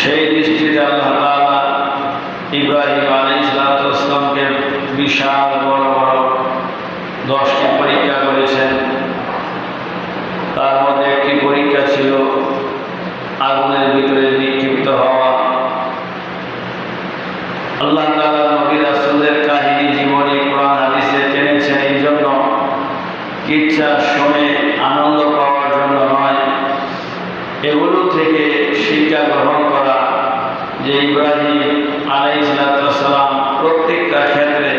সেই দৃষ্টিতে আল্লাহ তাআলা ইব্রাহিম আলাইহিস সালামকে বিশাল বড় বড় 10টি পরীক্ষা করেছেন। তার মধ্যে একটি পরীক্ষা ছিল আগুনের ভিতরে নিক্ষিপ্ত হওয়া। আল্লাহ তাআলা নবী রাসূলদের কাহিনী জীবনী কোরআন হাদিসে টেনেছেন এই জন্য, কিচ্ছা শুনে আনন্দ পাওয়ার জন্য নয়, এগুলো থেকে শিক্ষা গ্রহণ করা যে ইব্রাহিম আলাইহিস সালাম প্রত্যেকটা ক্ষেত্রে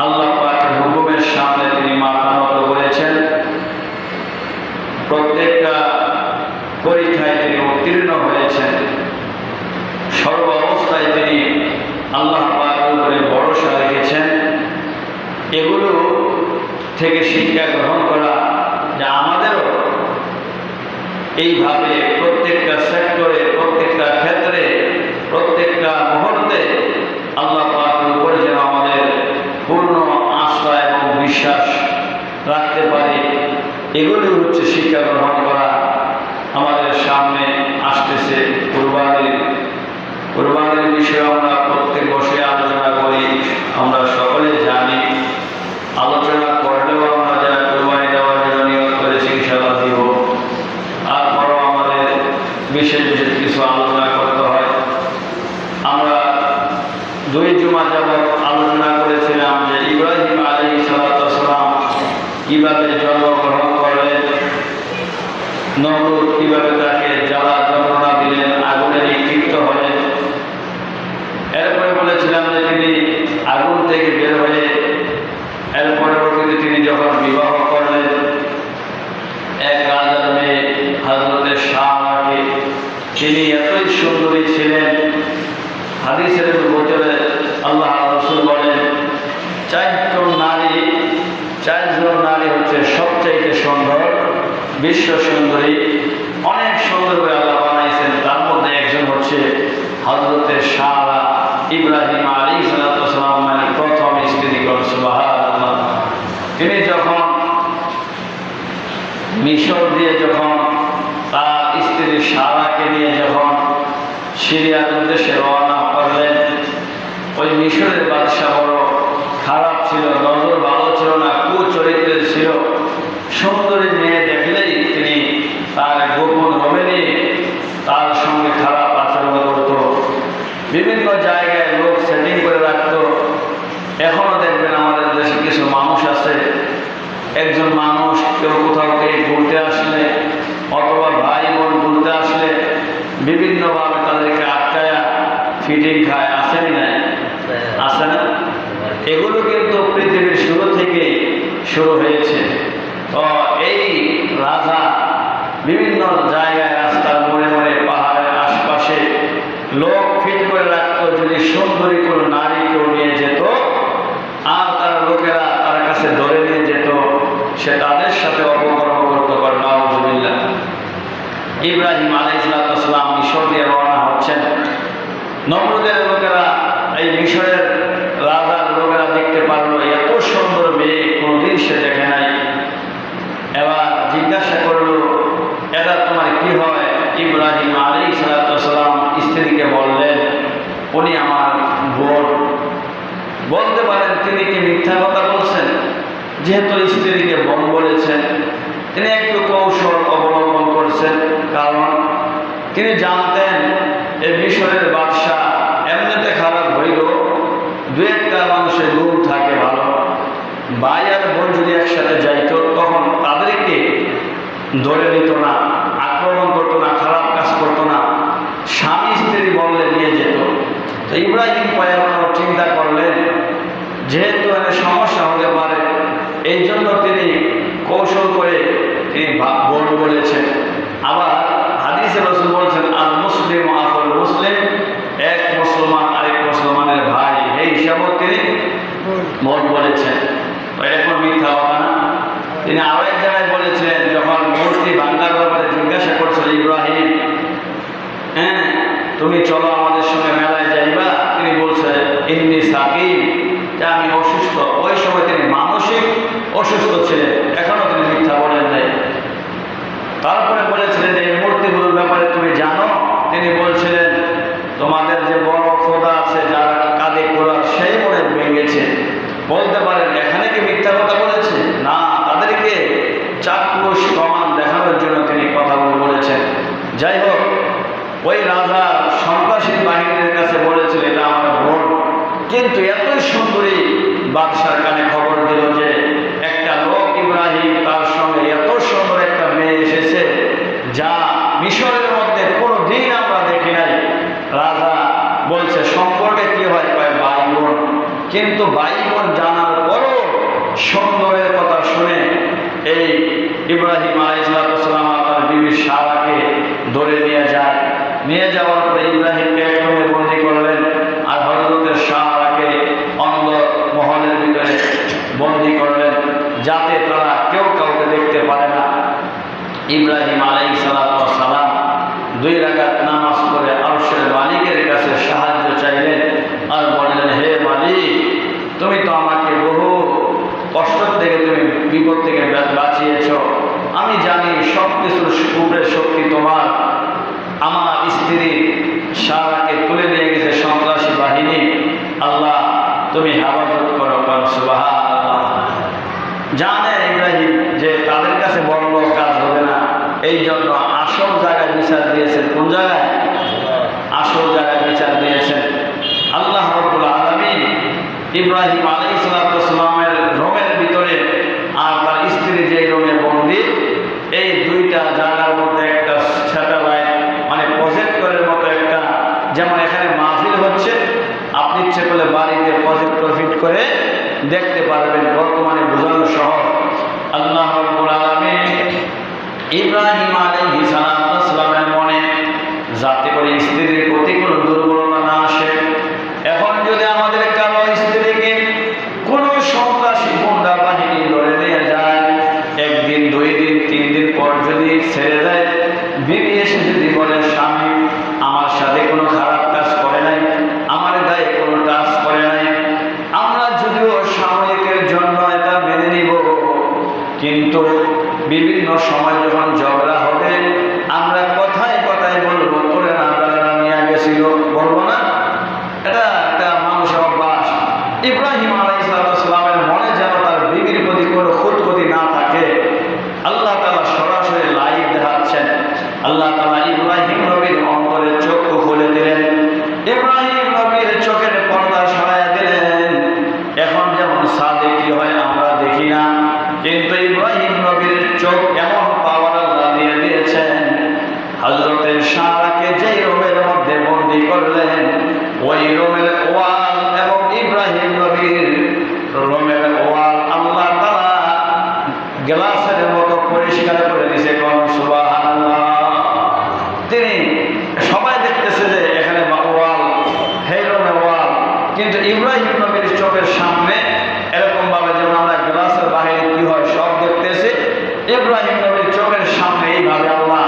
আল্লাহ পাকের হুকুমের সামনে তিনি মাথা নত করেছেন, প্রত্যেকটা পরীক্ষায় তিনি উত্তীর্ণ হয়েছেন, সর্ব অবস্থায় তিনি আল্লাহ পাকের উপরে ভরসা রেখেছেন। এগুলো থেকে শিক্ষা গ্রহণ করা যে আমাদেরও এইভাবে প্রত্যেকটা সেক্টরে, প্রত্যেকটা ক্ষেত্রে, প্রত্যেকটা মুহূর্তে আল্লাহ পাকের উপরে যেন আমাদের পূর্ণ আস্থা এবং বিশ্বাস রাখতে পারি, এগুলি হচ্ছে শিক্ষা গ্রহণ করা। আমাদের সামনে আসতেছে কুরবানির বিষয়ে আমরা প্রত্যেক বসে আলোচনা করি, আমরা সকলে জানি। আলোচনা করলেও আমরা যারা কুরবানি দেওয়ার জন্য নিয়োগ করেছি ইনশাআল্লাহ দিব। তারপরও আমাদের বিশেষ বিশেষ কিছু আলোচনা করতে হয়। আমরা 2 জুমা যাবত আলোচনা করেছিলাম যে ইব্রাহিম আলাইহিস সালাম কিভাবে জন্মগ্রহণ করলেন, নমরুদ কিভাবে তাকে জ্বালা যন্ত্রণা দিলেন, আগুনে নিক্ষিপ্ত হলেন। এরপরে বলেছিলাম যে তিনি আগুন থেকে বের হয়ে এর পরবর্তীতে তিনি যখন বিবাহ করলেন এক রাজার মেয়ে হযরতে সারাকে, তিনি এতই সুন্দরী ছিলেন, হাদিসের ভিতরে আল্লাহ রাসূল বলেন 4জন নারী হচ্ছে সবচাইতে সুন্দর, বিশ্ব সুন্দরী, অনেক সুন্দর করে আল্লাহ বানাইছেন। তার মধ্যে একজন হচ্ছে হযরতে সারা, ইব্রাহিম আলাইহিস সালামের প্রথম স্ত্রী। সুবহানাল্লাহ। তিনি যখন মিশর দিয়ে যখন তার স্ত্রী সারাকে নিয়ে যখন সিরিয়ার উদ্দেশ্যে রওনা করলেন, ওই মিশরের বাদশাহ বড় খারাপ ছিল, নজর ভালো ছিল না, কুচরিত্রের ছিল। সুন্দরী মেয়ে দেখলেই তিনি তার গোপন রুমে নিয়ে তার সঙ্গে খারাপ আচরণ করত, বিভিন্ন জায়গায় লোক সেটিং করে রাখত। এখনো দেখবেন আমাদের দেশে কিছু মানুষ আছে, একজন মানুষ কেউ কোথাও থেকে ঘুরতে আসলে অথবা ভাই বোন ঘুরতে আসলে বিভিন্নভাবে তাদেরকে আটকায়া ফিটিং খায়, আসেনি নাই? আসে না? এগুলো কিন্তু পৃথিবীর শুরু থেকে শুরু হয়েছে। তো এই রাজা বিভিন্ন জায়গায় রাস্তার মোড়ে মোড়ে পাহাড়ের আশপাশে লোক ফিট করে রাখতো, যদি সুন্দরী কোনো নারী কেউ নিয়ে যেত আর তার লোকেরা তার কাছে ধরে নিয়ে যেত, সে তাদের সাথে অপকর্ম করতে পারে। নাউজুবিল্লাহ। ইব্রাহিম আলাইহিস সালাম মিশর দিয়ে রওনা হচ্ছেন। নমরুদের লোকেরা, এই মিশরের রাজার লোকেরা দেখতে পারলো এত সুন্দর মেয়ে কোনোদিন সে দেখে নাই। এবার জিজ্ঞাসা করলো, এটা তোমার কি হয়? ইব্রাহিম আলাইহিস সালাম স্ত্রীকে বললেন, উনি আমার বোন। বলতে পারেন তিনি কি মিথ্যা কথা বলছেন? যেহেতু স্ত্রীকে বোন বলেছেন, তিনি একটু কৌশল অবলম্বন করছেন, কারণ তিনি জানতেন এই মিশরের বাদশাহ এমনিতে খারাপ হইল, 2-1টা মানুষের গুণ থাকে ভালো। ভাই আর বোন যদি একসাথে যাইতো তখন তাদেরকে ধরে নিত না, আক্রমণ করতো না, খারাপ কাজ করতো না, স্বামী স্ত্রী বললে নিয়ে যেত। তো ইব্রাহিম পয়গম্বর চিন্তা করলেন যেহেতু এর সমস্যা হতে পারে, এই জন্য তিনি কৌশল করে তিনি বোন বলেছেন। আবার হাদিসে রাসূল বলেছেন, আল মুসলিম আখুল মুসলিম, এক মুসলমান আরেক মুসলমানের ভাই, এই হিসাবে তিনি বোন বলেছেন। তো এটা কোনো মিথ্যা কথা না। তিনি আরো এক জায়গায় বলেছিলেন, যখন মূর্তি ভাঙার ব্যাপারে জিজ্ঞাসা করছিল ইব্রাহিম, তুমি চলো আমাদের সঙ্গে মেলায় যাইবা, তিনি বলছে ইন্নী সাকিম, যে আমি অসুস্থ। ওই সময় তিনি মানসিক অসুস্থ ছিলেন, এখনো তিনি মিথ্যা বলেন নাই। তারপরে বলেছিলেন এই মূর্তিগুলোর ব্যাপারে তুমি জানো? তিনি বলছিলেন কিন্তু এতই সুন্দরী বাদশার কানে খবর দিল যে একটা লোক ইব্রাহিম তার সঙ্গে এত সুন্দর একটা মেয়ে এসেছে যা মিশরের মধ্যে কোনো দিন আমরা দেখি নাই। রাজা বলছে সম্পর্কে কি হয়, কয় ভাই বোন। কিন্তু ভাই বোন জানার পরও সুন্দরের কথা শুনে এই ইব্রাহিম আলাইহিস সালাম তার বিবি সারাকে ধরে নিয়ে যায়। নিয়ে যাওয়ার পরে ইব্রাহিমকে এক রুমে বন্দি করলেন, আর হযরতের সারাকে অন্ধ মহলের ভিতরে বন্দি করলেন, যাতে তারা কেউ কাউকে দেখতে পারে না। ইব্রাহিম আলাইহিস সালাম 2 রাকাত নামাজ পড়ে আরশের মালিকের কাছে সাহায্য চাইলেন আর বললেন, হে মালিক, তুমি তো আমাকে বহু কষ্ট থেকে, তুমি বিপদ থেকে বাঁচিয়েছ। আমি জানি সব কিছুর উপরে শক্তি তোমার। আমার স্ত্রী সারাকে তুলে নিয়ে গেছে সন্ত্রাসী বাহিনী, আল্লাহ তুমি হেফাজত করো। সুবহানাল্লাহ। জানে ইব্রাহিম যে তাদের কাছে বড় বড় কাজ হবে না, এই জন্য আসল জায়গায় বিচার দিয়েছেন। কোন জায়গায়? আসল জায়গায় বিচার দিয়েছেন। আল্লাহ রাব্বুল আলামিন ইব্রাহিম আলাইহিস সালামের রুমের ভিতরে আর তার স্ত্রী যে রুমে বন্দী, এই দুইটা জায়গার মধ্যে একটা স্যাটেলাইট মানে প্রজেক্টরের মতো একটা, যেমন এখানে মাহফিল হচ্ছে, আপনি ইচ্ছে করলে বাড়িতে প্রজেক্টর ফিট করে দেখতে পারবেন, বর্তমানে বোঝানো সহজ। আল্লাহ রাব্বুল আলামিন ইব্রাহিম আলাইহিস সালামের মনে যাতে করে স্ত্রীর প্রতি কোনো দুর্বলতা না আসে। এখন যদি আমাদের কারো স্ত্রীকে কোনো সন্ত্রাসী গুন্ডা বাহিনী ধরে নিয়ে যায়, 1 দিন 2 দিন 3 দিন পর যদি ছেড়ে দেয়, বিবি এসে যদি বলে, স্বামী আমার সাথে কোনো খারাপ কাজ করে নাই, আমার গায়ে কোনো টাচ করে নাই, আমরা যদিও সাময়িকের জন্য এটা মেনে নিব, কিন্তু বিভিন্ন সময় যখন ঝগড়া হবে আমরা কথায় কথায় বলবো, তোরে না বেলারা নিয়ে গেছিল, বলবো না? এটা একটা মানুষের অভ্যাস। ইব্রাহিম আলাইহিস সালামের মনে যেন তার বিবির প্রতি কোনো খুঁতখুঁতি না থাকে, আল্লাহ তাআলা সরাসরি লাইভ দেখাচ্ছেন। আল্লাহ তাআলা ইব্রাহিম নবীর অন্তরের চক্ষু খুলে দিলেন, ইব্রাহিম নবীর চোখের পর্দা সরাইয়া দিলেন। এখন যেমন সাদে কি হয় আমরা দেখি না, কিন্তু ইব্রাহিম নবীর চোখ এমন পাওয়ার আল্লাহ দিয়ে দিয়েছেন। হযরতের সারাকে যেই রুমের মধ্যে বন্দী করলেন, ওই রুমের ওয়াল এবং ইব্রাহিম নবীর রুমের ওয়াল আল্লাহ তাআলা গ্লাসের মতো পরিষ্কার করে দিয়েছে। সুবহানাল্লাহ। তিনি সবাই দেখতেছে যে এখানে ওয়াল, হে রুমের ওয়াল, কিন্তু ইব্রাহিম নবীর চোখের সামনে এরকম ভাবে যেমন আমরা গ্লাসের বাইরে কি হয় সব দেখতেছি, ইব্রাহিম নবীর চোখের সামনে এইভাবে আল্লাহ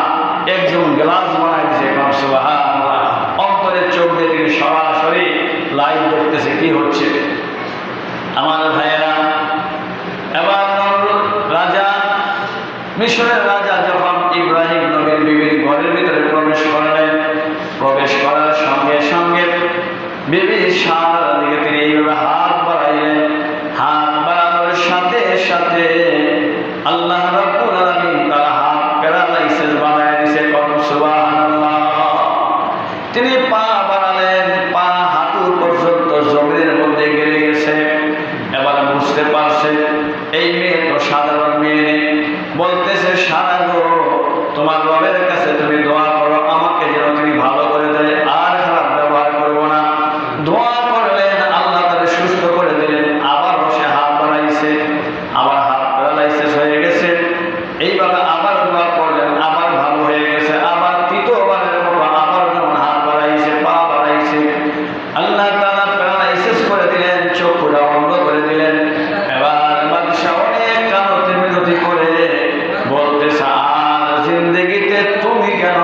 একজন গ্লাস বানাই দিয়েছে। সুবহানাল্লাহ। অন্তরের চোখ দিয়ে তিনি সরাসরি লাইভ দেখতেছে কি হচ্ছে। আমার ভাইয়েরা, এবার রাজা, মিশরের রাজা যখন ইব্রাহিম নবীর বিবির ঘরের ভিতরে প্রবেশ করলেন, প্রবেশ করার সঙ্গে সঙ্গে বিবি সারার দিকে তিনি এইভাবে হাত বাড়াইলেন। হাত বাড়ানোর সাথে সাথে আল্লাহ রাব্বুল আলামিন তার হাত প্যারালাইসিস বানায় দিয়েছে। সুবহানাল্লাহ। তিনি পা বাড়ালেন, পা হাঁটু পর্যন্ত জমিনের মধ্যে গেড়ে গেছে। এবার বুঝতে পারছে এই মেয়ে তো সাধারণ মেয়ে নেই। বলতেছে, সারা গো, তোমার রবের কাছে তুমি দোয়া করো আমাকে যেন তুমি ভালো করে দেয়, আর খারাপ ব্যবহার করবো না। দোয়া করলেন, আল্লাহ তাকে সুস্থ করে দিলেন। আবারও সে হাত বাড়াইছে, আবার হাত প্যারালাইসিস হয়ে গেছে। এইভাবে আবার দোয়া করলেন, আবার ভালো হয়ে গেছে। আবার তৃতীয়বারের মতো আবার যেমন হাত বাড়াইছে, পা বাড়াইছে, আল্লাহ তাআলা প্যারালাইসিস করে দিলেন, চোখটা বন্ধ করে দিলেন। এবার বাদশা অনেক কানতে মিনতি করে বলতেছে, আর জিন্দেগিতে তুমি কেন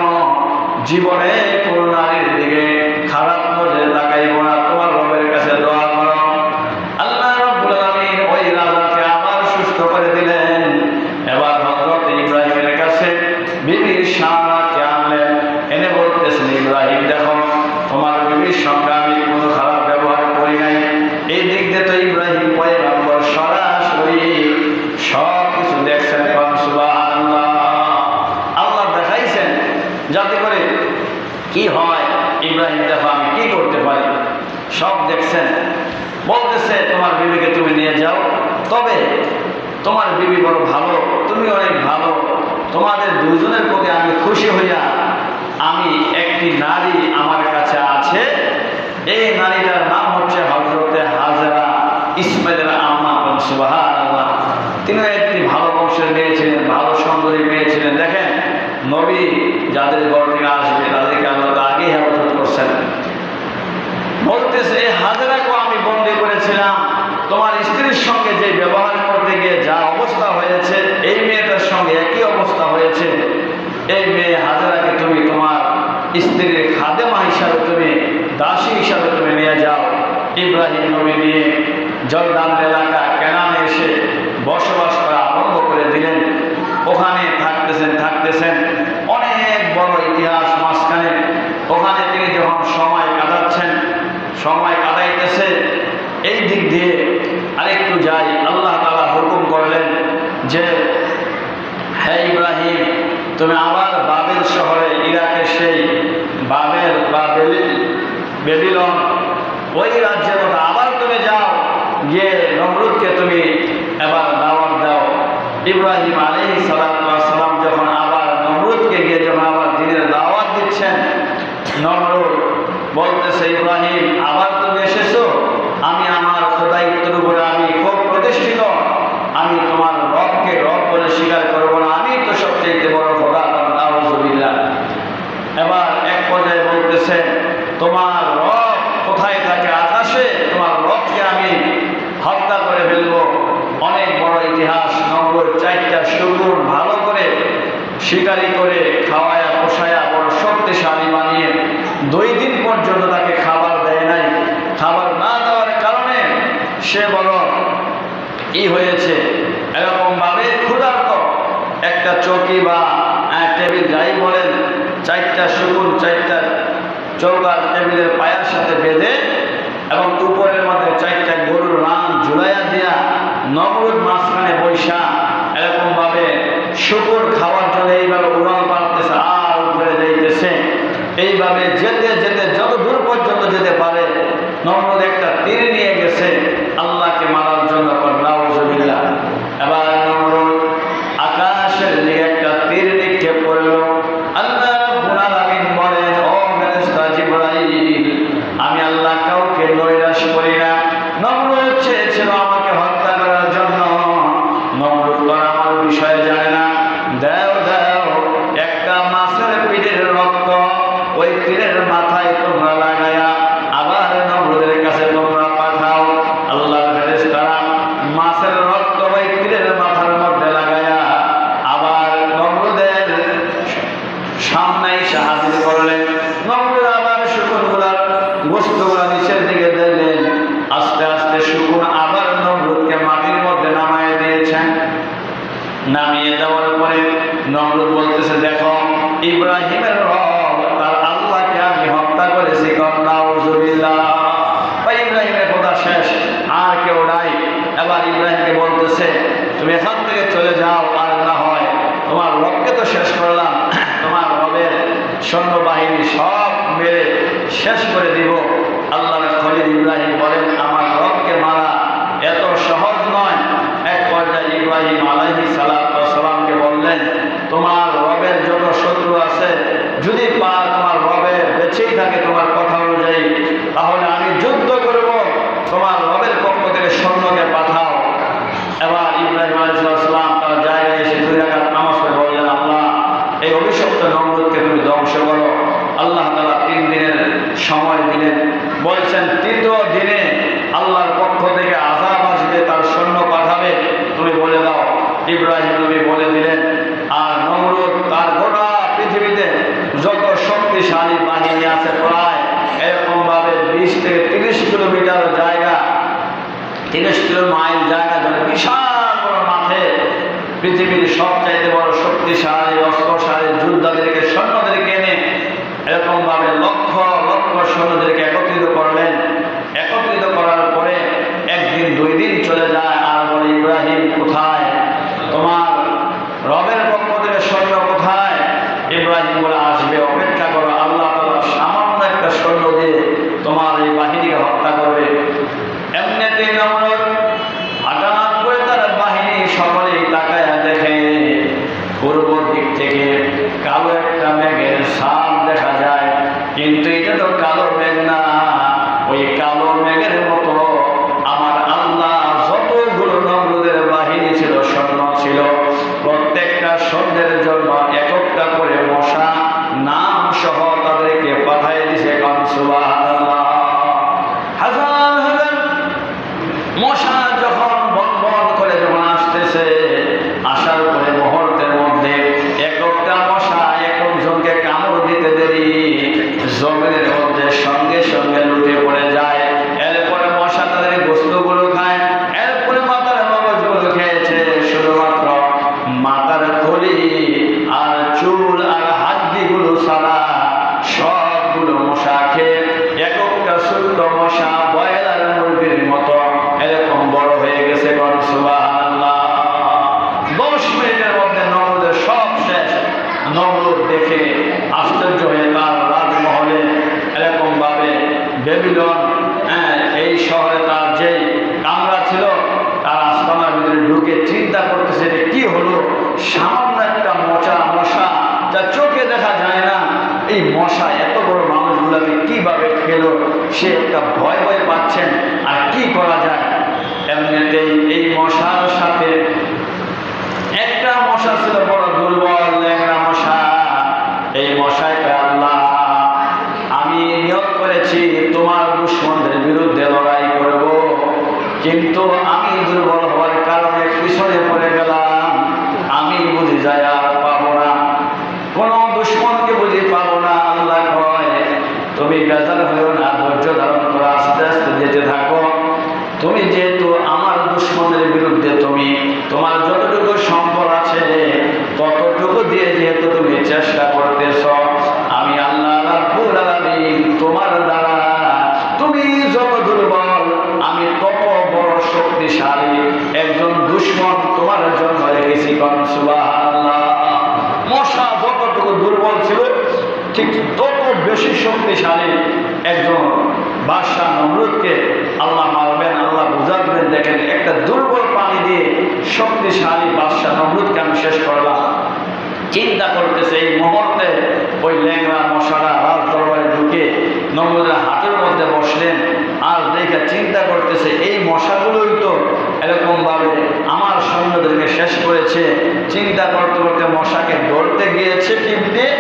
জীবনে কোন নারীর দিকে খারাপ নজরে তাকাইব না, তোমার রবের কাছে দোয়া করো। আল্লাহ রাব্বুল আলামিন ওই রাজাকে আবার সুস্থ করে দিলেন। এবার হযরত ইব্রাহিমের কাছে বিবি সারাকে আনলেন, এনে বলতেছেন, ইব্রাহিম দেখো, তোমার বিবির সঙ্গে আমি কোনো খারাপ ব্যবহার করি নাই। এই দিক দিয়ে তো ইব্রাহিম পয়গম্বর সরাসরি সব কিছু দেখছেন। সুবহানাল্লাহ। আল্লাহ দেখাইছেন যাতে করে কি হয়, ইব্রাহিম দেখো আমি কি করতে পারি, সব দেখছেন। বলতেছে তোমার বিবিকে তুমি নিয়ে যাও, তবে তোমার বিবি বড় ভালো, তুমি অনেক ভালো, তোমাদের দুজনের প্রতি আমি খুশি হইয়া আমি একটি নারী আমার কাছে আছে, এই নারীটার নাম হচ্ছে হযরতে হাজেরা, ইসমাইলের আম্মা। সুবহানাল্লাহ। তিনি একটি ভালো বংশের মেয়ে ছিলেন, ভালো সুন্দরী মেয়ে ছিলেন। দেখেন নবী যাদের ঘর থেকে আসবে তাদেরকে আল্লাহ আগেই হেফাজত করছেন। বলতেছে এই হাজেরাকে আমি বন্দী করেছিলাম, তোমার স্ত্রীর সঙ্গে যে ব্যবহার করতে গিয়ে যা অবস্থা হয়েছে এই মেয়েটার সঙ্গে একই অবস্থা হয়েছে। এই মেয়ে হাজেরাকে তুমি তোমার স্ত্রীর খাদেমা হিসাবে, তুমি দাসী হিসাবে তুমি নিয়ে যাও। ইব্রাহিম নবী নিয়ে জর্দান এলাকা কেনানে এসে বসবাস করা আরম্ভ করে দিলেন। ওখানে থাকতেছেন অনেক বড় ইতিহাস মাঝখানে। ওখানে তিনি যখন সময় কাটাচ্ছেন, সময় কাটাইতেছে, এই দিক দিয়ে আরেকটু যাই, আল্লাহ তাআলা হুকুম করলেন যে হে ইব্রাহিম, তুমি আবার বাবেল শহরে, ইরাকের সেই বাবেল বা বেবিলন ওই রাজ্যের মতো আবার তুমি যাও, গিয়ে নমরুদকে তুমি এবার দাওয়াত দাও। ইব্রাহিম আলাইহিস সালাতু ওয়াস সালাম যখন আবার নমরুদকে গিয়ে যখন আবার দিনের দাওয়াত দিচ্ছেন, নমরুদ বলতেছে ইব্রাহিম আবার তুমি এসেছো, আমি আমার খোদাইত্বের উপরে আমি খুব প্রতিষ্ঠিত, আমি তোমার রবকে রব বলে স্বীকার করব না, আমি তো সবচেয়ে বড় খোদা। নাউযুবিল্লাহ। এবার এক পর্যায়ে বলতেছে তোমার রব কোথায় থাকে? আকাশে। তোমার রবকে আমি হত্যা করে ফেলবো। অনেক বড় ইতিহাস। নমরুদ 4টা শুকুর ভালো করে শিকারি করে খাওয়ায়া পোষায়া বড় শক্তিশালী বানিয়ে 2 দিন পর্যন্ত তাকে খাবার দেয় নাই। খাবার না দেওয়ার কারণে সে বড় হয়েছে, এরকম ভাবে ক্ষুধার্ত। একটা চৌকি বা টেবিল যাই বলেন, 4টা শুকুর 4টা চৌকার টেবিলের পায়ের সাথে বেঁধে এবং উপরের মধ্যে 4টা গরুর রান ঝুলাইয়া দিয়া নমরুদ মাঝখানে বৈশা এরকম ভাবে শুকুর খাওয়ার জন্য এইভাবে উড়াল পারতেছে আর উপরে যাইতেছে। এইভাবে যেতে যেতে যত দূর পর্যন্ত যেতে পারে, নমরুদ একটা তীর নিয়ে গেছে আল্লাহকে মারার জন্য। নাউযুবিল্লাহ। এবার নমরুদ আকাশের দিকে একটা তীর নিক্ষেপ করল। আল্লাহ রাব্বুল আলামিন বলেন, ও ফেরেশতা জিবরাইল, আমি আল্লাহ কাউকে নৈরাশ করি না। নমরুদ চেয়েছিল আমাকে হত্যা করার জন্য, নমরুদ তো আমার বিষয়ে জানে না। দাও দাও একটা মাছের পিঠের রক্ত ওই তীরের মাথায় তোমরা লাগায়া আবার নমরুদের কাছে তোমরা পাঠাও। আল্লাহর ফেরেশতারা মাছের রক্ত ওই তীরের মাথার মধ্যে লাগায়া আবার নমরুদের সামনে এসে হাজির করলেন। নমরুদ আবার শুকুরগুলার গোশতগুলা নিচের দিকে দিলেন। আস্তে আস্তে শুকুর আবার নমরুদকে মাটির মধ্যে নামায় দিয়েছেন। নামিয়ে দেওয়ার পরে নমরুদ বলতেছে, দেখো ইব্রাহিমের রব তার আল্লাহকে আমি হত্যা করেছি। নাউযুবিল্লাহ। ইব্রাহিমের কথা শেষ, আর কেউ নাই। এবার ইব্রাহিমকে বলতেছে তুমি এখান থেকে চলে যাও, আর না হয় তোমার রবকে তো শেষ করলাম, তোমার রবের সৈন্যবাহিনী সব মেরে শেষ করে দিব। আল্লাহর খলিল ইব্রাহিম বলেন আমার রবকে মারা এত সহজ নয়। এক পর্যায়ে ইব্রাহিম আলাইহিস সালাতু ওয়াস সালামকে বললেন, তোমার রবের যত শত্রু আছে যদি তোমার রবের বেঁচেই থাকে তোমার কথা অনুযায়ী, তাহলে আমি যুদ্ধ করব, তোমার রবের পক্ষ থেকে সৈন্যকে পাঠাও। এবার ইব্রাহিম আলাইহিস সালাম তার জায়গায় এসে 2 রাকাত নামাজ পড়ে বললেন, আল্লাহ এই অভিশপ্ত নমরুদকে তুমি ধ্বংস করো। আল্লাহ তাআলা 3 দিনের সময় দিলেন। বলছেন 3য় দিনে আল্লাহর পক্ষ থেকে আযাব আসবে, তার সৈন্য পাঠাবে, তুমি বলে দাও। ইব্রাহিম নবী বলে দিলেন। আর নমরুদ তার গোটা পৃথিবীতে যত শক্তিশালী বাহিনী আছে প্রায় এরকম ভাবে 20 থেকে 30 কিলোমিটার জায়গা, 30 মাইল জায়গা ধরে বিশাল বড় মাঠে পৃথিবীর সবচাইতে বড় শক্তিশালী অস্ত্রশালী যোদ্ধাদেরকে সৈন্যদেরকে এনে এরকম ভাবে লক্ষ লক্ষ সৈন্যদেরকে একত্রিত করলেন। একত্রিত করার পরে 1 দিন 2 দিন চলে যায়, আর বলে ইব্রাহিম কোথায়? তোমার রবের পক্ষ থেকে সৈন্য কোথায়? ইব্রাহিম বলে আসবে, অপেক্ষা করো, আল্লাহ তাআলা সামান্য একটা সৈন্য দিয়ে তোমার এই বাহিনীকে হত্যা করবে। এমনি এমনিতেই নমরুদ হঠাৎ করে তার বাহিনী সকলেই তাকায়া দেখে পূর্ব দিক থেকে কালো একটা মেঘের ছাপ দেখা যায়, কিন্তু এটা তো কালো মেঘ না, ওই কালো মেঘের মতো আমার আল্লাহ যতগুলো নমরুদের বাহিনী ছিল, সৈন্য ছিল, প্রত্যেকটা সৈন্যের জন্য একটা করে মশা নাম সহ তাদেরকে পাঠিয়ে দিছে। সুবহানাল্লাহ। হাজার হাজার মশা যখন বন বন করে যখন আসতেছে, আসার পরে মুহূর্তের মধ্যে একটা মশা একজনকে কামড় দিতে দেরি জমিনের মধ্যে সঙ্গে সঙ্গে লুটে পড়ে যায়। এরপরে মশা তাদের গোস্তগুলো খায়, এরপরে মাথার মগজগুলো খেয়েছে, শুধুমাত্র মাথার খুলি আর চুল আর হাড্ডিগুলো ছাড়া সবগুলো মশা খেয়ে একটা ছোট্ট মশা ব্রয়লার মুরগির মতো এরকম বড় হয়ে গেছে। সুবহানাল্লাহ। 10 মিনিটের মধ্যে নমরুদের সব শেষ। নমরুদ দেখে আশ্চর্য হয়ে তার রাজমহলে এরকম ভাবে বেবিলন, এই শহরে তার যে কামরা ছিল তার আস্তানার ভিতরে ঢুকে চিন্তা করতেছে যে কি হলো, সামান্য একটা মশা যা চোখে দেখা যায় না, এই মশা এত বড় মানুষগুলোকে কিভাবে খেলো, সে একটা ভয় ভয় পাচ্ছেন আর কি করা যায়। এমনিতেই এই মশার সাথে একটা মশা ছিল বড় দুর্বল ল্যাংড়া মশা। এই মশাকে আল্লাহ আমি নিয়োগ করেছি তোমার দুশমনদের বিরুদ্ধে লড়াই করব, কিন্তু আমি দুর্বল হওয়ার কারণে পিছনে পড়ে গেলাম, আমি বুঝি যায় আর পাবো না, কোন দুশমনকে বুঝি পাবো না। আল্লাহ কয় তুমি বেজার হয়েও না, ধৈর্য ধারণ করে আস্তে আস্তে যেতে থাকো। তুমি যেহেতু আমার দুশমনের বিরুদ্ধে তোমার যতটুকু সম্পদ আছে ততটুকু দিয়ে যেহেতু তুমি চেষ্টা করতেছ, আমি আল্লাহ রাব্বুল আলামিন তোমার দ্বারা তুমি যত দুর্বল আমি তত বড় শক্তিশালী একজন দুশমন তোমার জন্য রেখেছি। সুবহানাল্লাহ। মশা যতটুকু দুর্বল ছিল ঠিক তত বেশি শক্তিশালী একজন বাদশাহ নমরুদকে আল্লাহ মারবেন, আল্লাহ বুঝাবেন। দেখেন একটা দুর্বল পানি দিয়ে শক্তিশালী বাদশাহ নমরুদকে আমি শেষ করলাম। চিন্তা করতেছে এই মুহূর্তে ওই ল্যাংড়া মশারা রাজ দরবারে ঢুকে নমরুদের হাতের মধ্যে বসলেন আর দেখে চিন্তা করতেছে এই মশাগুলোই তো এরকম ভাবে আমার সৈন্যদেরকে শেষ করেছে। চিন্তা করতে করতে মশাকে ধরতে গিয়েছে টিপ দিয়ে,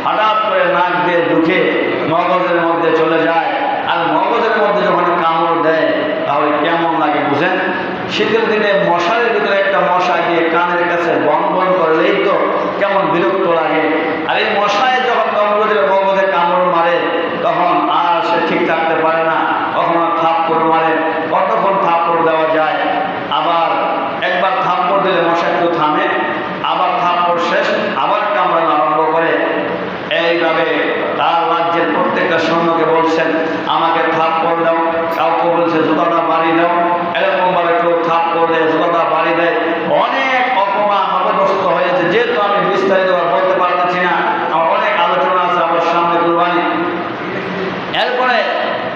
হঠাৎ করে নাক দিয়ে ঢুকে মগজের মধ্যে চলে যায়। আর মগজের মধ্যে যখন কামড় দেয় তাহলে কেমন লাগে বুঝেন? শীতের দিনে মশারের ভিতরে একটা মশা গিয়ে কানের কাছে বন বন করলেই তো কেমন বিরক্ত লাগে। আর এই মশায় যখন নমরুদের মগজে কামড় মারে তখন আর সে ঠিক থাকতে পারে না, কখনো থাপ্পড় মারে, কতক্ষণ থাপ্পড় দেওয়া যায়। আবার একবার থাপ্পড় দিলে মশা একটু থামে, আবার থাপ্পড় শেষ, আবার কামড়ানো আরম্ভ করে। এইভাবে তার রাজ্যের প্রত্যেকটা সৈন্যকে বলছেন আমাকে থাপ্পড় দাও, কাউকে বলছে জুতাটা বাড়ি দাও, এরকম ভাবে কেউ থাপ্পড় দেয়, জুতাটা বাড়ি দেয়। অনেক অপমান অপদস্থ হয়েছে, যেহেতু আমি বিস্তারিত বলতে পারতেছি না, আমার অনেক আলোচনা আছে আমার সামনে কুরবানি। এরপরে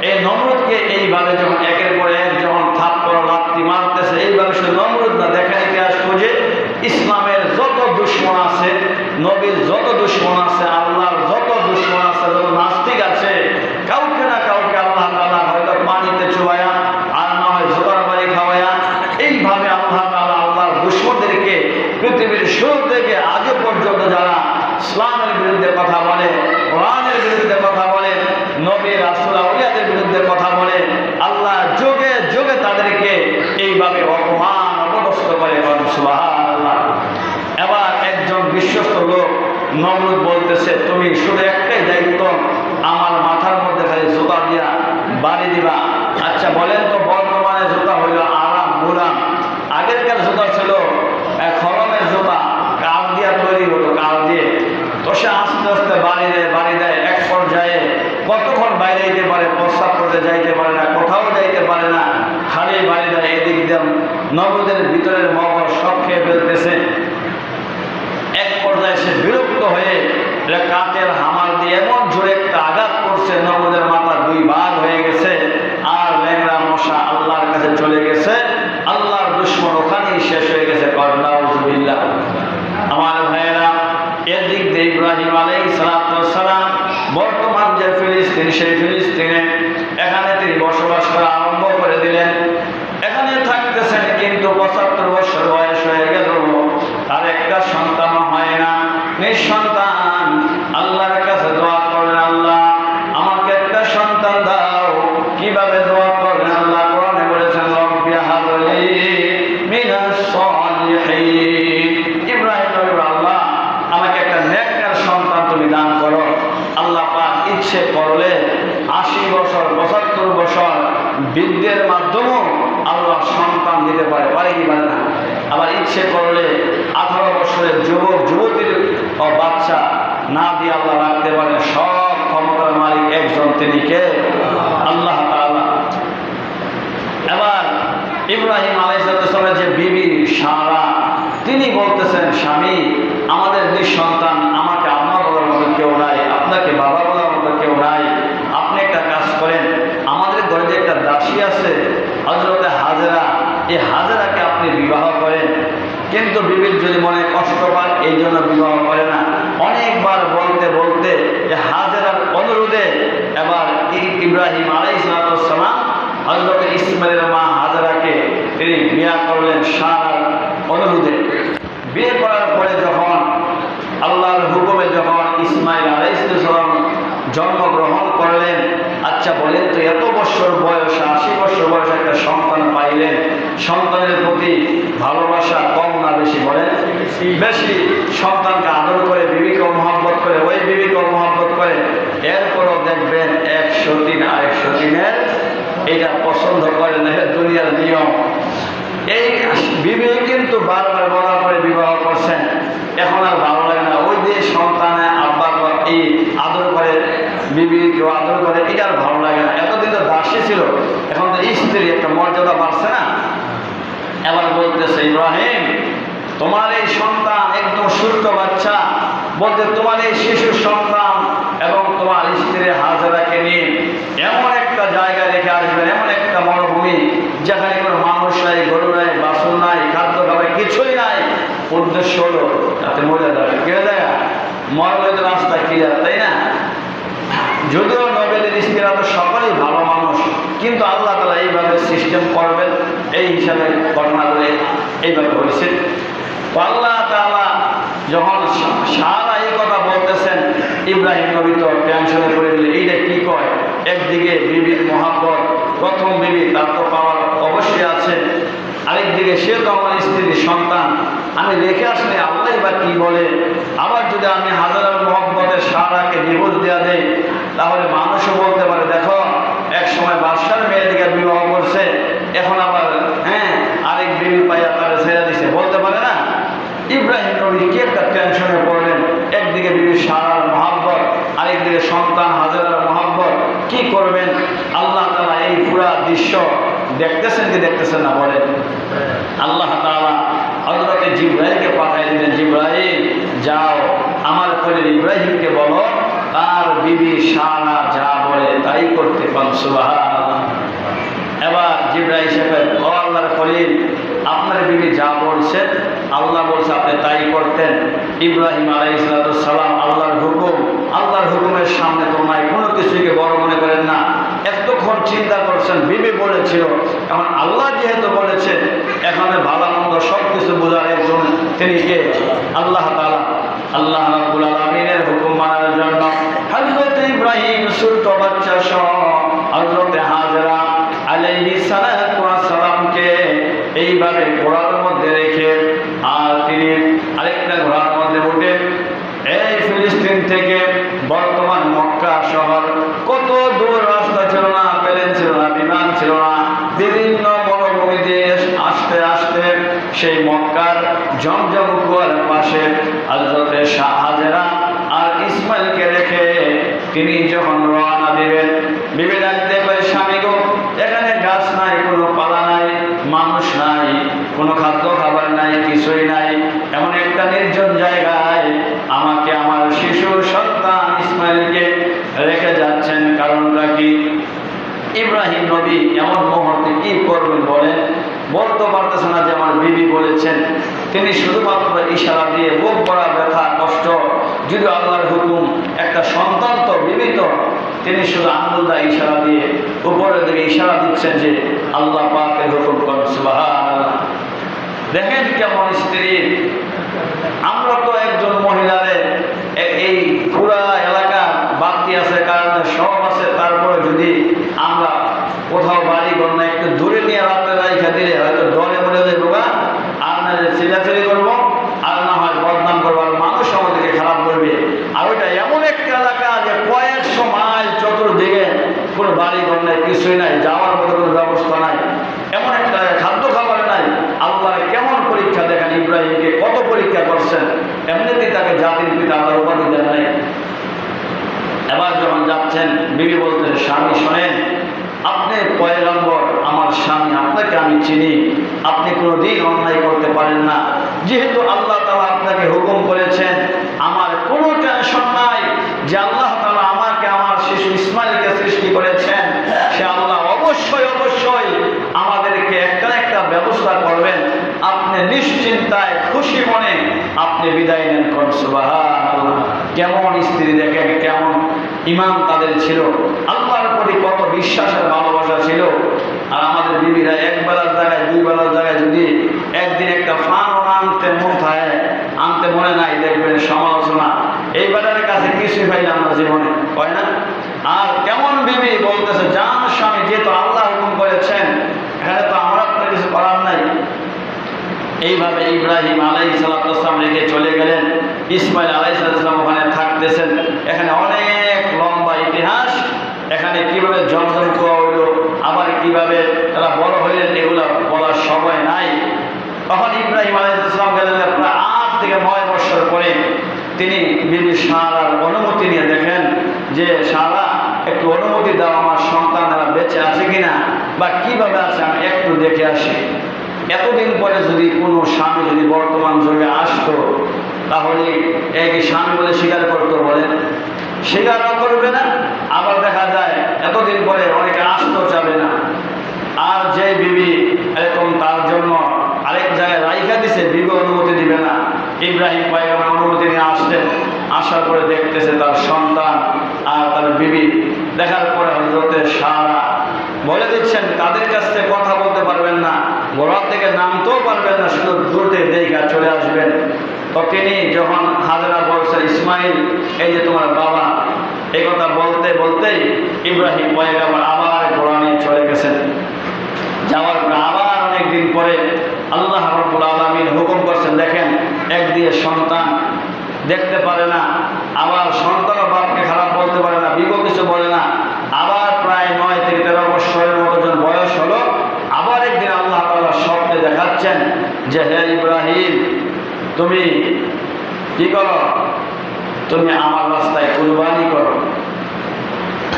এই নমরুদকে এইভাবে যখন একের পর এক যখন থাপ্পড় লাথি মারতেছে, এইভাবে শুধু নমরুদ না, দেখেন ইতিহাস খুঁজে ইসলামের যত দুশমন আছে, নবীর যত দুশমন আছে, আল্লাহর যত দুশমন আছে, যত নাস্তিক আছে, কাউকে না কাউকে আল্লাহ তাআলা হয়তো পানিতে চুবায়া আর না হয় জোতার বাড়ি খাওয়ায়া, এইভাবে আল্লাহ তাআলা আল্লাহর দুশমনদেরকে পৃথিবীর শুরু থেকে আজ পর্যন্ত যারা ইসলামের বিরুদ্ধে কথা বলে, কোরআনের বিরুদ্ধে কথা বলে, নবী রাসূল আউলিয়াদের বিরুদ্ধে কথা বলে, আল্লাহ যুগে যুগে তাদেরকে এইভাবে অপমান অপদস্থ করে। সুবহানাল্লাহ। এবার একজন বিশ্বস্ত লোক নমরুদ বলতেছে তুমি শুধু একটাই দায়িত্ব, আমার মাথার মধ্যে খালি জুতা দিয়া বাড়ি দিবা। আচ্ছা বলেন তো বর্তমানে জুতা হইল আরাম মুলাম, আগেরকার জুতা ছিল খরমের জুতা, কাঠ দিয়া তৈরি হতো, কাঠ দিয়ে। তো সে আস্তে আস্তে বাড়ি দেয়, এক পর্যায়ে কতক্ষণ বাইরে যেতে পারে, প্রস্তাব করতে যাইতে পারে না, কোথাও যাইতে পারে না, খালি বাড়ি দেয়। এদিক দিয়ে নমরুদের ভিতরের মগজ সব খেয়ে ফেলতেছে। এক পর্যায়ে সে বিরক্ত হয়ে কাঠের হামার দিয়ে এমন জোরে একটা আঘাত করছে, নমরুদের মাথা 2 ভাগ হয়ে গেছে। আর ল্যাংড়া মশা আল্লাহর কাছে সেই ফিলিস্তিনে। এখানে তিনি বসবাস করা আরম্ভ করে দিলেন। এখানে থাকতেছেন, কিন্তু 75 বছর বয়স হয়ে গেল, তার একটা সন্তান হয় না, নিঃসন্তান। আল্লাহর কাছে দোয়া করলেন, আল্লাহ আমাকে একটা সন্তান দাও। কিভাবে দোয়া করলেন? আল্লাহ কোরআনে বলেছেন, রব্বি হাবলি মিনাস সালিহিন। ইব্রাহিম নবী, আল্লাহ আমাকে একটা নেককার সন্তান তুমি দান করো। আল্লাহ পাক ইচ্ছে করলে 80 বছর 75 বছর বৃদ্ধের মাধ্যমেও আল্লাহ সন্তান দিতে পারে, পারে কি পারে না? আবার ইচ্ছে করলে 18 বছরের যুবক যুবতীর বাচ্চা না দিয়ে আল্লাহ রাখতে পারে। সব ক্ষমতার মালিক একজন, তিনি কে? আল্লাহ তাআলা। এবার ইব্রাহিম আলাইহিস সালামের যে বিবি সারা, তিনি বলতেছেন, স্বামী আমাদের নিঃসন্তান, আমাকে আম্মা বলার মতো কেউ নাই, আপনাকে বাবা বলার মতো কেউ নাই। আপনি একটা কাজ করেন, আমাদের ঘরে যে একটা দাসী আছে হযরতে হাজেরা, এই হাজেরাকে আপনি বিবাহ করেন। কিন্তু বিবির যদি মনে কষ্ট পান, এই জন্য বিবাহ করে না। অনেকবার বলতে বলতে হাজেরার অনুরোধে এবার ইব্রাহিম আলাইহিস সালাম হযরতে ইসমাইলের মা হাজেরাকে তিনি বিয়ে করলেন সারার অনুরোধে। বিয়ে করার পরে যখন আল্লাহর হুকুমে যখন ইসমাইল আলাইহিস সালাম জন্মগ্রহণ করলেন, আচ্ছা বলেন তো, এত বছর বয়স, 80 বছর বয়স একটা সন্তান পাইলেন, সন্তানের প্রতি ভালোবাসা কম না বেশি? বলেন বেশি। সন্তানকে আদর করে, বিবিকেও মহব্বত করে, ওই বিবিকেও মহব্বত করে। এরপরও দেখবেন 103 আর 103-এর এটা পছন্দ করে না, দুনিয়ার নিয়ম। এই বিবি কিন্তু বারবার বলার পরে বিবাহ করছেন, এখন আর ভালো লাগে না। ওই যে সন্তানে আব্বা এই আদর করে, বিবি কেউ আদর করে, এটা আর ভালো লাগে না। এতদিন তো দাসী ছিল, এখন তো স্ত্রী, একটা মর্যাদা বাড়ছে না। এবার বলতেছে, ইব্রাহিম তোমার এই সন্তান একদম ছোট্ট বাচ্চা, বলতে তোমার এই শিশু সন্তান এবং তোমার স্ত্রী হাজেরাকে নিয়ে এমন একটা জায়গা রেখে আসবেন, এমন একটা মরুভূমি যেখানে কোনো মানুষ নাই, গরু নাই, বাছুর নাই, খাদ্য খাবার কিছুই নাই। উদ্দেশ্য হলো তাতে মজা যাবে, কে যায় মরলে তো রাস্তা কি যায়, তাই না? যদিও নবীদের স্ত্রীরা তো সকলেই ভালো মানুষ, কিন্তু আল্লাহ তাআলা এইভাবে সিস্টেম করবেন, এই হিসাবে ঘটনাগুলো এইভাবে হয়েছে। আল্লাহ তাআলা যখন সারা এই কথা বলতেছেন, ইব্রাহিম নবী তো টেনশনে পড়ে গেলে, এইটা কি কয়? একদিকে বিবির মহাব্বত, প্রথম বিবি, তার তো পাওয়ার অবশ্যই আছে, আরেকদিকে সে তো আমার স্ত্রীর সন্তান, আমি রেখে আসলে আল্লাহ বা কি বলে। আবার যদি আমি হাজার মহব্বতের সারাকে ডিভোর্স দেওয়া দেই, তাহলে মানুষও বলতে পারে, দেখো এক সময় বাদশার মেয়েদিকে বিবাহ করছে, এখন আবার আরেক বিবি পাইয়া তারা ছেড়ে দিছে, বলতে পারে না? ইব্রাহিম নবী কি একটা টেনশনে পড়লেন, একদিকে বিবি সারার মহব্বত, আরেকদিকে সন্তান হাজেরার মহব্বত, কি করবেন? আল্লাহ তাআলা এই পুরা দৃশ্য দেখতেছেন কি দেখতেছেন না? বলেন। আল্লাহ তাআলা হযরতে জিবরাইলকে পাঠিয়ে দিলেন, জিবরাইল যাও আমার খলিল ইব্রাহিমকে বলো তার বিবি সারা যা বলে তাই করতে। সুবহানাল্লাহ। এবার জিবরাইল সাহেব, ও আল্লাহর খলিল, আপনার বিবি যা বলছেন আল্লাহ বলছে আপনি তাই করতেন। ইব্রাহিম আলাইহিস সালাম আল্লাহর হুকুম, আল্লাহর হুকুমের সামনে তো নাই, কোনো কিছুকে বড় মনে করেন না। এতক্ষণ চিন্তা করছেন, বিবি বলেছিল, এখন আল্লাহ যেহেতু বলেছে, এখানে ভালো মন্দ সব কিছু বোঝার একজন, তিনি কে? আল্লাহ তাআলা। আল্লাহ রাব্বুল আলামিনের হুকুম মানার জন্য হযরত ইব্রাহিম ছোট্ট বাচ্চা সহ হযরত হাজেরা আলাইহিস সালাতু ওয়াস সালামকে এইভাবে ঘোড়ার মধ্যে রেখে, আর তিনি আরেকটা ঘোড়ার মধ্যে উঠে এই ফিলিস্তিন থেকে বর্তমান মক্কা শহর, কত দূর রাস্তা ছিল না, প্লেন ছিল না, বিমান ছিল না, বিভিন্ন মরুভূমি দিয়ে আসতে আসতে সেই মক্কার জমজম কুয়ার পাশে হযরতে হাজেরা আর ইসমাইলকে রেখে তিনি যখন রওনা দিবেন, বিবি ডাকতে পারে, স্বামী গো, এখানে গাছ নাই, কোনো পালা নাই, মানুষ নাই, কোনো খাদ্য খাবার নাই, কিছুই নাই, এমন একটা নির্জন জায়গায় আমাকে আমার শিশু সন্তান ইসমাইলকে রেখে যাচ্ছেন, কারণটা কি? ইব্রাহিম নবী এমন মুহূর্তে কি করবেন বলেন? বলতে পারতেছে না যে আমার বিবি বলেছেন। তিনি শুধুমাত্র ইশারা দিয়ে বুক ভরা ব্যথা কষ্ট, যদি আল্লাহর হুকুম, একটা সন্তান তো, বিবি তো, তিনি শুধু আঙ্গুল দা ইশারা দিয়ে উপরের দিকে ইশারা দিচ্ছেন যে আল্লাহ পাকের হুকুম করেন। সুবহানাল্লাহ। দেখেন কেমন স্ত্রী। আমরা তো একজন মহিলারে এই পুরা এলাকা বাড়তি আছে, কারণে সব আছে, তারপরে যদি আমরা কোথাও বাড়ি গন্যা একটু দূরে নিয়ে রাত্রে রাইখা দিলে হয়তো ডরে মরে যাবো গা, আর না চিল্লাচিল্লি করবো, আর না হয় বদনাম করবো, আর মানুষ আমাদেরকে খারাপ করবে। আর ওইটা এমন একটা এলাকা যে কয়েকশো মাইল চতুর্দিকে কোনো বাড়ি গন্যায় কিছুই নাই, যাওয়ার মতো কোনো ব্যবস্থা নাই, এমন একটা খাদ্য খাবার নাই। আল্লাহ কেমন পরীক্ষা দেখেন, ইব্রাহিমকে কত পরীক্ষা করছেন। এমনিতেই তাকে জাতির পিতা আল্লাহর উপাধি দেন নাই। এবার যখন যাচ্ছেন, বিবি বলতেন স্বামী শোনেন, আপনি পয়গম্বর, আমার স্বামী, আপনাকে আমি চিনি, আপনি কোনোদিন অন্যায় করতে পারেন না। যেহেতু আল্লাহ তাআলা আপনাকে হুকুম করেছেন, আমার কোনো টেনশন নাই যে আল্লাহ তাআলা আমাকে আমার শিশু ইসমাইলকে সৃষ্টি করেছেন, সে আল্লাহ অবশ্যই অবশ্যই আমাদেরকে একটা না একটা ব্যবস্থা করবেন। আপনি নিশ্চিন্তায় খুশি মনে আপনি বিদায় নেন। কোন সুবহানাল্লাহ। কেমন স্ত্রী দেখেন, কেমন ঈমান তাদের ছিল, আল্লাহর প্রতি কত বিশ্বাসের ভালোবাসা ছিল। আর আমাদের বিবিরা এক বেলার জায়গায় দুই বেলার জায়গায় যদি একদিন একটা ফানও আনতে মন থাকে, আনতে মনে নাই, দেখবেন সমালোচনা, এই বেলার কাছে কিছুই পাইলাম না জীবনে, হয় না? আর কেমন বিবি বলতেছে, জান স্বামী, যেহেতু আল্লাহ হুকুম করেছেন, এখানে তো আমরা আপনার কিছু করার নাই। এইভাবে ইব্রাহিম আলাইহিস সালাম রেখে চলে গেলেন। ইসমাইল আলাইহিস সালাম ওখানে থাকতেছেন। এখানে অনেক লম্বা ইতিহাস, এখানে কিভাবে জমজম কুয়া হইল, আবার কিভাবে তারা বড় হইলেন, এগুলো বলার সময় নাই। তখন ইব্রাহিম আলাইহিস সালাম গেলেন প্রায় 8 থেকে 9 বছর পরে। তিনি বিবি সারার অনুমতি নিয়ে দেখেন যে সারা, একটু অনুমতি দাও, আমার সন্তানেরা বেঁচে আছে কিনা বা কিভাবে আছে আমি একটু দেখে আসি। এতদিন পরে যদি কোনো স্বামী যদি বর্তমান যুগে আসতো, তাহলে এই স্বামী বলে স্বীকার করতো? বলেন, স্বীকারও করবে না। আবার দেখা যায় এতদিন পরে অনেকে আসতেও চাবে না। আর যে বিবি এরকম তার জন্য আরেক জায়গায় রাইখা দিছে, বিবি অনুমতি দিবে না। ইব্রাহিম পয়গম্বর অনুমতি নিয়ে আসতেন, আসার পরে দেখতেছে তার সন্তান আর তার বিবি। দেখার পরে হযরতে সারা বলে দিচ্ছেন, তাদের কাছ থেকে কথা বলতে পারবেন না, ঘোড়া থেকে নামতেও পারবেন না, শুধু দূর থেকে দেখা চলে আসবেন। তো তিনি যখন হাজরা বলছেন, ইসমাইল, এই যে তোমার বাবা, এই কথা বলতে বলতেই ইব্রাহিম পয়গম্বর আবার ঘোড়া নিয়ে চলে গেছেন। যাওয়ার পর আবার অনেকদিন পরে আল্লাহ রাব্বুল আলামিন হুকুম করছেন, দেখেন, একদিকে সন্তান দেখতে পারে না, আবার সন্তানও বাপকে খারাপ বলতে পারে না, বিবো কিছু বলে না। আবার প্রায় 9 থেকে 13 বছরের মতো যখন বয়স হলো, আবার একদিন আল্লাহ তাআলা স্বপ্নে দেখাচ্ছেন যে, হে ইব্রাহিম, তুমি কি করো? তুমি আমার রাস্তায় কুরবানি করো।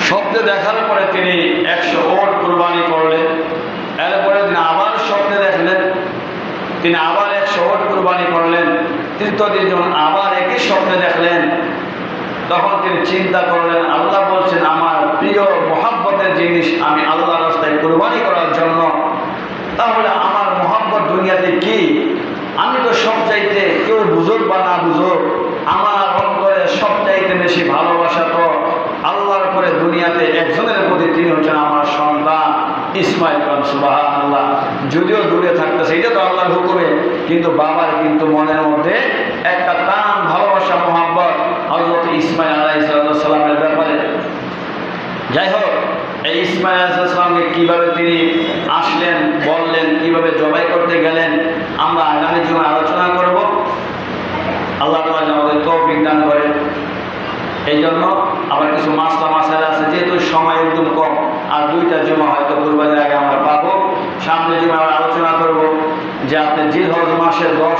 স্বপ্নে দেখার পরে তিনি 100 ওট কুরবানি করলেন। এরপরে তিনি আবার স্বপ্নে দেখলেন, তিনি আবার 100 ওট কুরবানি করলেন। তৃতীয় দিন যখন আবার একই স্বপ্নে দেখলেন, তখন তিনি চিন্তা করলেন, আল্লাহ বলছেন আমার প্রিয় মহব্বতের জিনিস আমি আল্লাহর রাস্তায় কুরবানি করার জন্য, তাহলে আমার মহব্বত দুনিয়াতে কি? আমি তো সবচাইতে, কেউ বুঝুক বা না বুঝুক, আমার অন্তরে সবচাইতে বেশি ভালোবাসা তো আল্লাহর পরে দুনিয়াতে একজনের প্রতি, তিনি হচ্ছেন আমার সন্তান ইসমাইল। সুবহানাল্লাহ। যদিও দূরে থাকতেছে, এটা তো আল্লাহর হুকুমে, কিন্তু বাবার কিন্তু মনের মধ্যে একটা টান, ভালোবাসা, মহব্বত হযরত ইসমাইল আলাইহিস সালামের ব্যাপারে। যাই হোক, এই ইসমাইল আলাইহিস সালামকে কিভাবে তিনি আসলেন, বললেন, কিভাবে জবাই করতে গেলেন, আমরা আগামী জুমায় আলোচনা করব। আল্লাহ তাআলা আমাদের তৌফিক দান করেন। এই জন্য আবার কিছু মাসালা আছে, যেহেতু সময় একদম কম, আর 2টা জুমা হয়তো কুরবানির আগে আমরা পাবো। সামনে জুমা আমরা আলোচনা করব যে আপনি জিলহজ মাসের 10,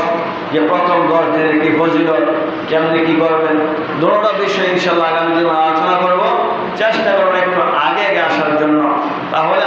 যে প্রথম 10 দিনের কি ফজিলত, কেমনি কি করবেন, দুটোটা বিষয় ইনশাআল্লাহ আগামী জুমা আলোচনা করব। চেষ্টা করবো একটু আগে আসার জন্য, তাহলে